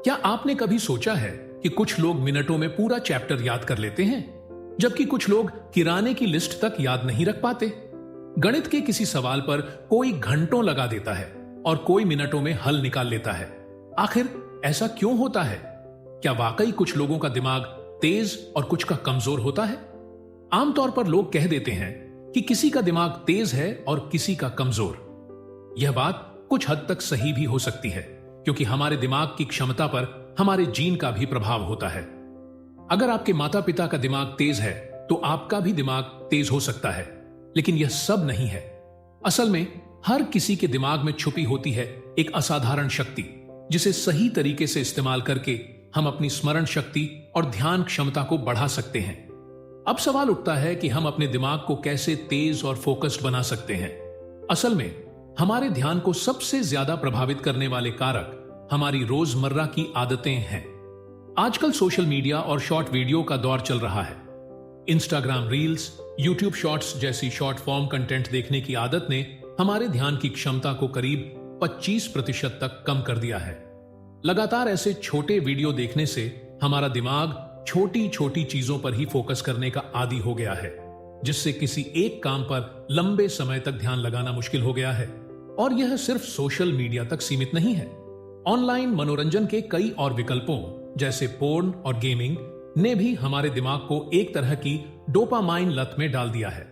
क्या आपने कभी सोचा है कि कुछ लोग मिनटों में पूरा चैप्टर याद कर लेते हैं, जबकि कुछ लोग किराने की लिस्ट तक याद नहीं रख पाते? गणित के किसी सवाल पर कोई घंटों लगा देता है और कोई मिनटों में हल निकाल लेता है। आखिर ऐसा क्यों होता है? क्या वाकई कुछ लोगों का दिमाग तेज और कुछ का कमजोर होता है? आमतौर पर लोग कह देते हैं कि किसी का दिमाग तेज है और किसी का कमजोर। यह बात कुछ हद तक सही भी हो सकती है, क्योंकि हमारे दिमाग की क्षमता पर हमारे जीन का भी प्रभाव होता है। अगर आपके माता पिता का दिमाग तेज है तो आपका भी दिमाग तेज हो सकता है, लेकिन यह सब नहीं है। असल में हर किसी के दिमाग में छुपी होती है एक असाधारण शक्ति, जिसे सही तरीके से इस्तेमाल करके हम अपनी स्मरण शक्ति और ध्यान क्षमता को बढ़ा सकते हैं। अब सवाल उठता है कि हम अपने दिमाग को कैसे तेज और फोकस्ड बना सकते हैं। असल में हमारे ध्यान को सबसे ज्यादा प्रभावित करने वाले कारक हमारी रोजमर्रा की आदतें हैं। आजकल सोशल मीडिया और शॉर्ट वीडियो का दौर चल रहा है। इंस्टाग्राम रील्स, यूट्यूब शॉर्ट्स जैसी शॉर्ट फॉर्म कंटेंट देखने की आदत ने हमारे ध्यान की क्षमता को करीब 25% तक कम कर दिया है। लगातार ऐसे छोटे वीडियो देखने से हमारा दिमाग छोटी छोटी चीजों पर ही फोकस करने का आदी हो गया है, जिससे किसी एक काम पर लंबे समय तक ध्यान लगाना मुश्किल हो गया है। और यह सिर्फ सोशल मीडिया तक सीमित नहीं है। ऑनलाइन मनोरंजन के कई और विकल्पों जैसे पोर्न और गेमिंग ने भी हमारे दिमाग को एक तरह की डोपामाइन लत में डाल दिया है।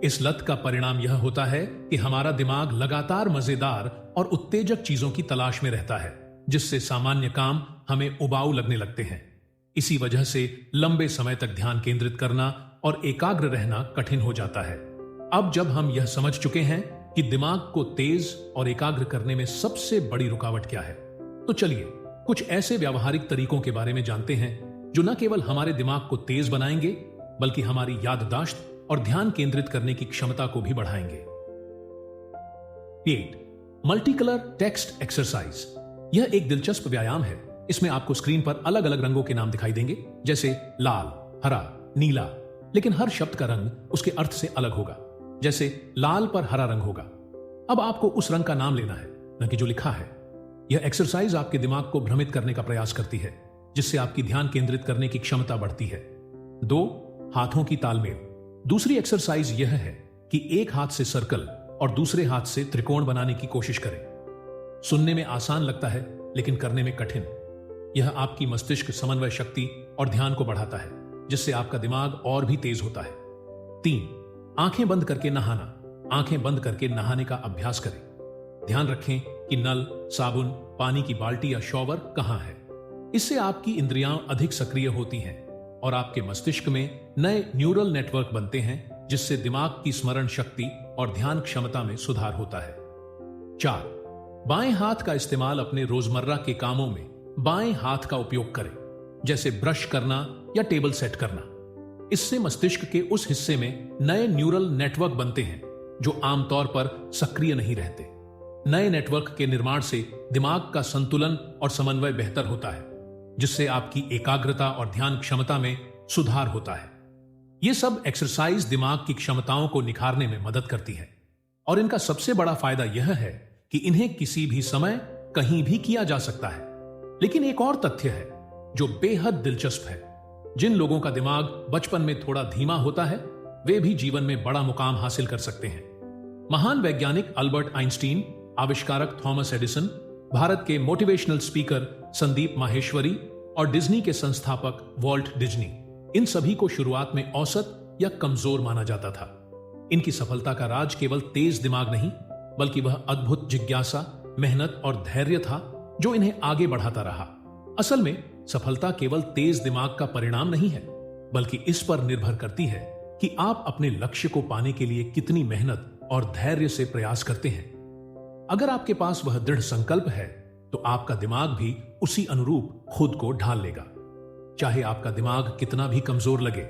इस लत का परिणाम यह होता है कि हमारा दिमाग लगातार मजेदार और उत्तेजक चीजों की तलाश में रहता है, जिससे सामान्य काम हमें उबाऊ लगने लगते हैं। इसी वजह से लंबे समय तक ध्यान केंद्रित करना और एकाग्र रहना कठिन हो जाता है। अब जब हम यह समझ चुके हैं कि दिमाग को तेज और एकाग्र करने में सबसे बड़ी रुकावट क्या है, तो चलिए कुछ ऐसे व्यावहारिक तरीकों के बारे में जानते हैं जो न केवल हमारे दिमाग को तेज बनाएंगे, बल्कि हमारी याददाश्त और ध्यान केंद्रित करने की क्षमता को भी बढ़ाएंगे। 8. Multi colour text exercise. यह एक दिलचस्प व्यायाम है। इसमें आपको स्क्रीन पर अलग अलग रंगों के नाम दिखाई देंगे, जैसे लाल, हरा, नीला, लेकिन हर शब्द का रंग उसके अर्थ से अलग होगा। जैसे लाल पर हरा रंग होगा। अब आपको उस रंग का नाम लेना है, न कि जो लिखा है। यह एक्सरसाइज आपके दिमाग को भ्रमित करने का प्रयास करती है, जिससे आपकी ध्यान केंद्रित करने की क्षमता बढ़ती है। 2. हाथों की तालमेल। दूसरी एक्सरसाइज यह है कि एक हाथ से सर्कल और दूसरे हाथ से त्रिकोण बनाने की कोशिश करें। सुनने में आसान लगता है, लेकिन करने में कठिन। यह आपकी मस्तिष्क समन्वय शक्ति और ध्यान को बढ़ाता है, जिससे आपका दिमाग और भी तेज होता है। 3. आंखें बंद करके नहाना। आंखें बंद करके नहाने का अभ्यास करें। ध्यान रखें कि नल, साबुन, पानी की बाल्टी या शॉवर कहां है। इससे आपकी इंद्रियां अधिक सक्रिय होती हैं और आपके मस्तिष्क में नए न्यूरल नेटवर्क बनते हैं, जिससे दिमाग की स्मरण शक्ति और ध्यान क्षमता में सुधार होता है। 4. बाएं हाथ का इस्तेमाल। अपने रोजमर्रा के कामों में बाएं हाथ का उपयोग करें, जैसे ब्रश करना या टेबल सेट करना। इससे मस्तिष्क के उस हिस्से में नए न्यूरल नेटवर्क बनते हैं जो आमतौर पर सक्रिय नहीं रहते। नए नेटवर्क के निर्माण से दिमाग का संतुलन और समन्वय बेहतर होता है, जिससे आपकी एकाग्रता और ध्यान क्षमता में सुधार होता है। यह सब एक्सरसाइज दिमाग की क्षमताओं को निखारने में मदद करती है, और इनका सबसे बड़ा फायदा यह है कि इन्हें किसी भी समय कहीं भी किया जा सकता है। लेकिन एक और तथ्य है जो बेहद दिलचस्प है। जिन लोगों का दिमाग बचपन में थोड़ा धीमा होता है, वे भी जीवन में बड़ा मुकाम हासिल कर सकते हैं। महान वैज्ञानिक अल्बर्ट आइंस्टीन, आविष्कारक थॉमस एडिसन, भारत के मोटिवेशनल स्पीकर संदीप माहेश्वरी और डिज्नी के संस्थापक वॉल्ट डिज्नी, इन सभी को शुरुआत में औसत या कमजोर माना जाता था। इनकी सफलता का राज केवल तेज दिमाग नहीं, बल्कि वह अद्भुत जिज्ञासा, मेहनत और धैर्य था जो इन्हें आगे बढ़ाता रहा। असल में सफलता केवल तेज दिमाग का परिणाम नहीं है, बल्कि इस पर निर्भर करती है कि आप अपने लक्ष्य को पाने के लिए कितनी मेहनत और धैर्य से प्रयास करते हैं। अगर आपके पास वह दृढ़ संकल्प है, तो आपका दिमाग भी उसी अनुरूप खुद को ढाल लेगा, चाहे आपका दिमाग कितना भी कमजोर लगे।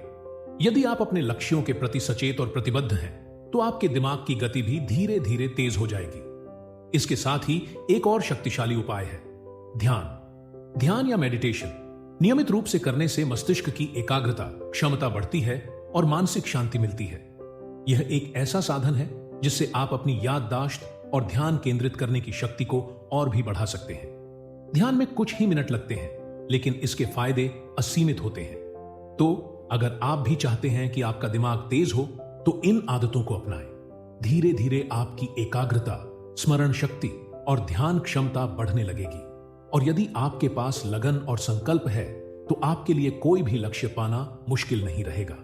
यदि आप अपने लक्ष्यों के प्रति सचेत और प्रतिबद्ध हैं, तो आपके दिमाग की गति भी धीरे धीरे तेज हो जाएगी। इसके साथ ही एक और शक्तिशाली उपाय है ध्यान या मेडिटेशन। नियमित रूप से करने से मस्तिष्क की एकाग्रता क्षमता बढ़ती है और मानसिक शांति मिलती है। यह एक ऐसा साधन है जिससे आप अपनी याददाश्त और ध्यान केंद्रित करने की शक्ति को और भी बढ़ा सकते हैं। ध्यान में कुछ ही मिनट लगते हैं, लेकिन इसके फायदे असीमित होते हैं। तो अगर आप भी चाहते हैं कि आपका दिमाग तेज हो, तो इन आदतों को अपनाएं। धीरे धीरे आपकी एकाग्रता, स्मरण शक्ति और ध्यान क्षमता बढ़ने लगेगी। और यदि आपके पास लगन और संकल्प है, तो आपके लिए कोई भी लक्ष्य पाना मुश्किल नहीं रहेगा।